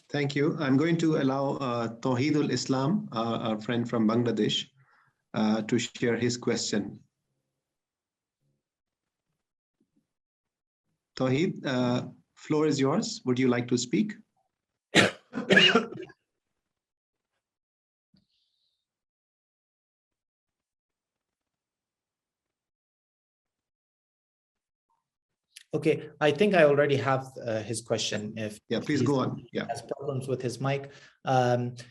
Thank you. I'm going to allow Tawheedul Islam, our friend from Bangladesh, to share his question. Tawheed, floor is yours. Would you like to speak? Okay, I think I already have his question. If Yeah, please go on. Yeah. Has problems with his mic. And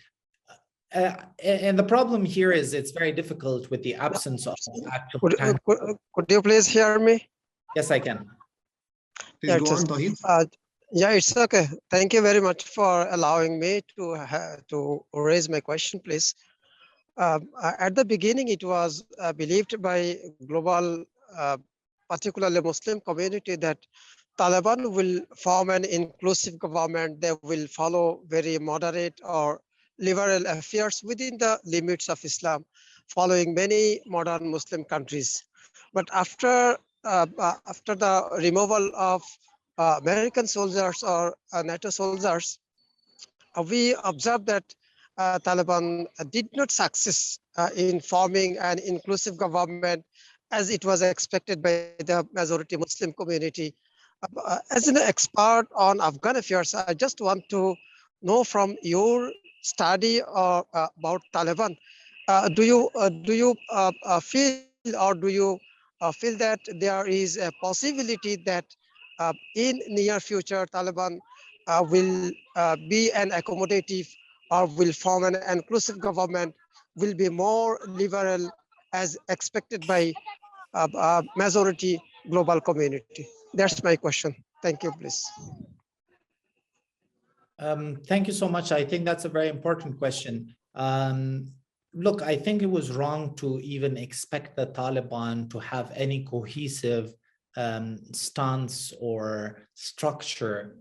the problem here is it's very difficult with the absence of actual. Could you please hear me? Yes, I can. Please Yeah, go on, Tawheed. Yeah, it's okay. Thank you very much for allowing me to raise my question, please. At the beginning, it was believed by global, particularly Muslim community, that Taliban will form an inclusive government. They will follow very moderate or liberal affairs within the limits of Islam, following many modern Muslim countries. But after the removal of American soldiers or NATO soldiers, we observed that Taliban did not success in forming an inclusive government as it was expected by the majority Muslim community. As an expert on Afghan affairs, I just want to know from your study about Taliban, do you feel, or do you feel that there is a possibility that in near future Taliban will be an accommodative or will form an inclusive government, will be more liberal as expected by majority global community? That's my question. Thank you, please. Thank you so much. I think that's a very important question. Look, I think it was wrong to even expect the Taliban to have any cohesive stance or structure,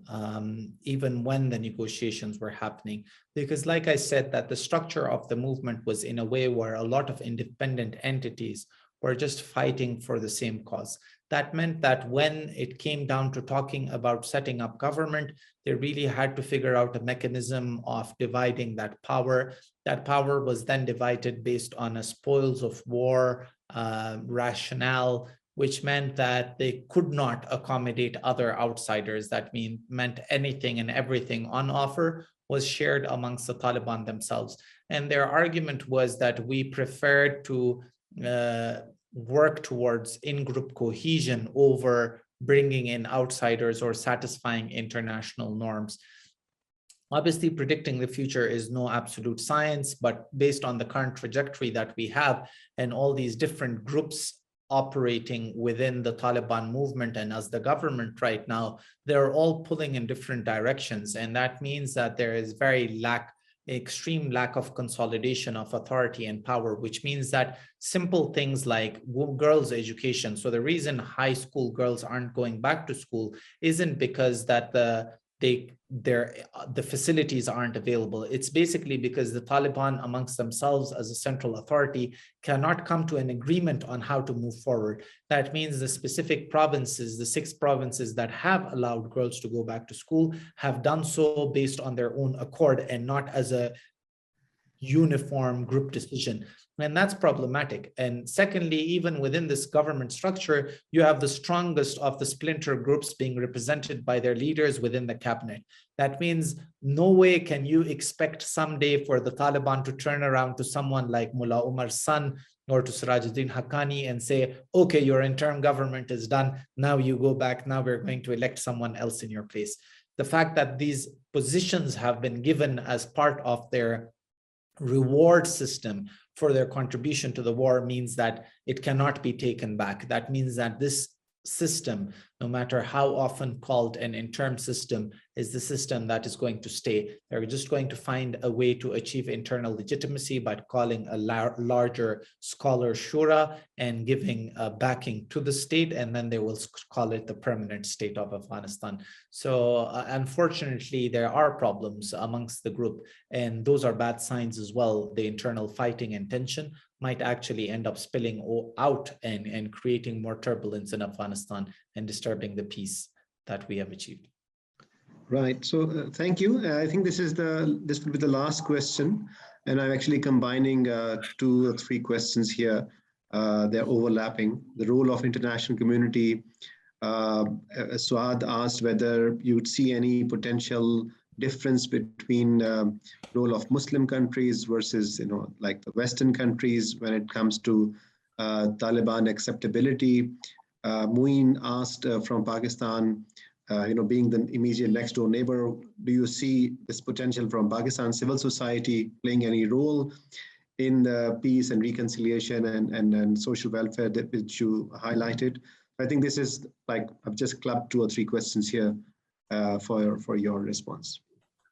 even when the negotiations were happening. Because like I said, that the structure of the movement was in a way where a lot of independent entities were just fighting for the same cause. That meant that when it came down to talking about setting up government, they really had to figure out a mechanism of dividing that power. That power was then divided based on a spoils of war rationale, which meant that they could not accommodate other outsiders. That meant anything and everything on offer was shared amongst the Taliban themselves. And their argument was that we preferred to work towards in-group cohesion over bringing in outsiders or satisfying international norms. Obviously, predicting the future is no absolute science, but based on the current trajectory that we have and all these different groups operating within the Taliban movement and as the government right now, they're all pulling in different directions. And that means that there is extreme lack of consolidation of authority and power, which means that simple things like girls' education. So the reason high school girls aren't going back to school isn't because that the facilities aren't available. It's basically because the Taliban amongst themselves as a central authority cannot come to an agreement on how to move forward. That means the specific provinces, the 6 provinces that have allowed girls to go back to school, have done so based on their own accord and not as a uniform group decision. And that's problematic. And secondly, even within this government structure, you have the strongest of the splinter groups being represented by their leaders within the cabinet. That means no way can you expect someday for the Taliban to turn around to someone like Mullah Omar's son or to Sirajuddin Haqqani and say, okay, your interim government is done. Now you go back. Now we're going to elect someone else in your place. The fact that these positions have been given as part of their reward system for their contribution to the war means that it cannot be taken back. That means that this system, no matter how often called an interim system, is the system that is going to stay. They're just going to find a way to achieve internal legitimacy by calling a larger scholar shura and giving backing to the state, and then they will call it the permanent state of Afghanistan. So unfortunately, there are problems amongst the group, and those are bad signs as well. The internal fighting and tension might actually end up spilling out and creating more turbulence in Afghanistan and disturbing the peace that we have achieved. Right. So thank you. I think this will be the last question, and I'm actually combining 2 or 3 questions here. They're overlapping. The role of international community Suad asked whether you'd see any potential difference between role of Muslim countries versus, like the Western countries when it comes to Taliban acceptability. Muin asked from Pakistan, being the immediate next door neighbor, do you see this potential from Pakistan civil society playing any role in the peace and reconciliation and social welfare that which you highlighted? I think this is like, I've just clubbed 2 or 3 questions here for your response.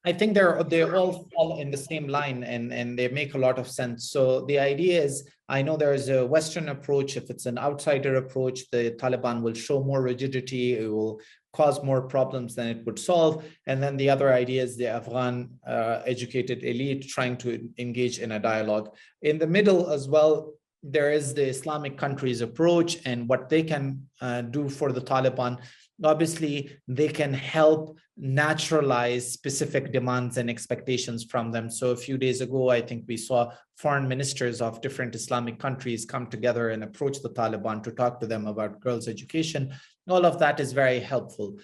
I think they all fall in the same line and they make a lot of sense. So the idea is, I know there is a Western approach. If it's an outsider approach, the Taliban will show more rigidity. It will cause more problems than it would solve. And then the other idea is the Afghan educated elite trying to engage in a dialogue. In the middle as well, there is the Islamic countries approach and what they can do for the Taliban. Obviously, they can help naturalize specific demands and expectations from them. So a few days ago, I think we saw foreign ministers of different Islamic countries come together and approach the Taliban to talk to them about girls' education. All of that is very helpful.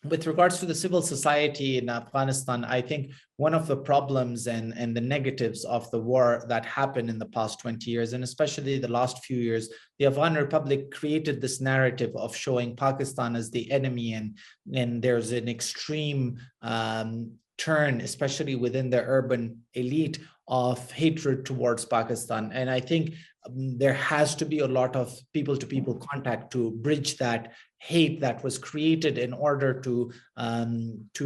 With regards to the civil society in Afghanistan, I think one of the problems and the negatives of the war that happened in the past 20 years, and especially the last few years, the Afghan Republic created this narrative of showing Pakistan as the enemy, and there's an extreme turn, especially within the urban elite, of hatred towards Pakistan. And I think there has to be a lot of people-to-people contact to bridge that hate that was created in order to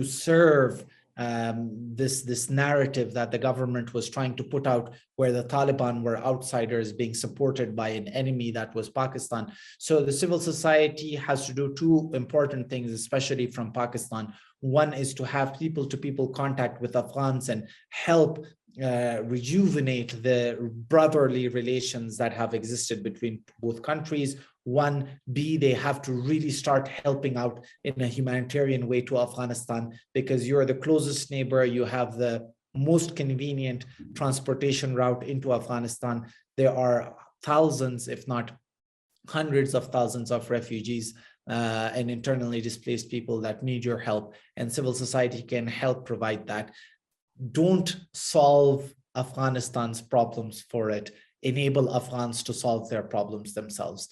serve this narrative that the government was trying to put out, where the Taliban were outsiders being supported by an enemy that was Pakistan. So the civil society has to do 2 important things, especially from Pakistan. One is to have people-to-people contact with Afghans and help rejuvenate the brotherly relations that have existed between both countries. 1B, they have to really start helping out in a humanitarian way to Afghanistan, because you're the closest neighbor, you have the most convenient transportation route into Afghanistan. There are thousands, if not hundreds of thousands of refugees and internally displaced people that need your help, and civil society can help provide that. Don't solve Afghanistan's problems for it. Enable Afghans to solve their problems themselves.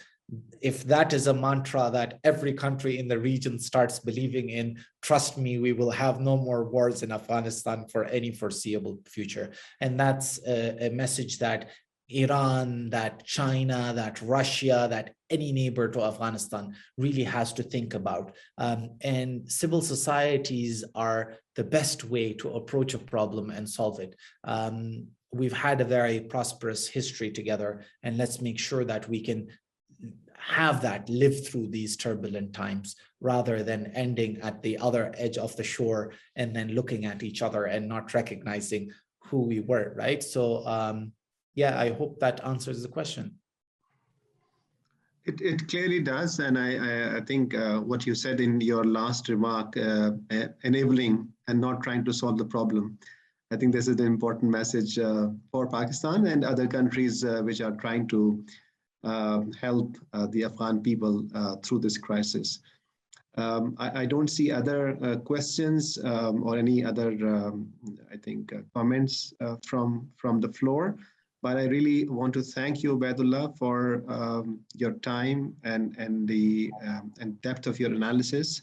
If that is a mantra that every country in the region starts believing in, trust me, we will have no more wars in Afghanistan for any foreseeable future. And that's a message that Iran, that China, that Russia, that any neighbor to Afghanistan really has to think about. And civil societies are the best way to approach a problem and solve it. We've had a very prosperous history together, and let's make sure that we can have that live through these turbulent times, rather than ending at the other edge of the shore and then looking at each other and not recognizing who we were, right? So yeah, I hope that answers the question. It clearly does. And I think what you said in your last remark, enabling and not trying to solve the problem, I think this is the important message for Pakistan and other countries which are trying to help the Afghan people through this crisis. I don't see other questions or any other, I think, comments from the floor. But I really want to thank you, Obaidullah, for your time and the and depth of your analysis.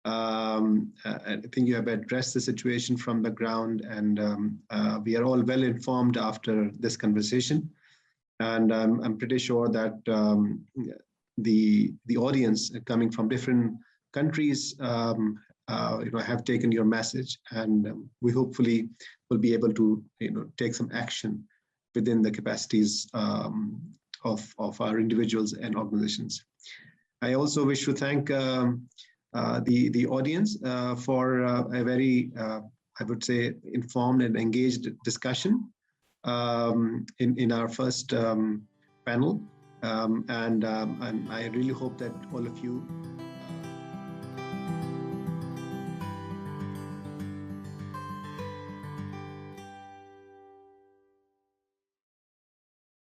I think you have addressed the situation from the ground, and we are all well informed after this conversation. And I'm pretty sure that the audience coming from different countries, have taken your message, and we hopefully will be able to, take some action within the capacities of our individuals and organizations. I also wish to thank the audience for a very, I would say, informed and engaged discussion in our first panel. And I really hope that all of you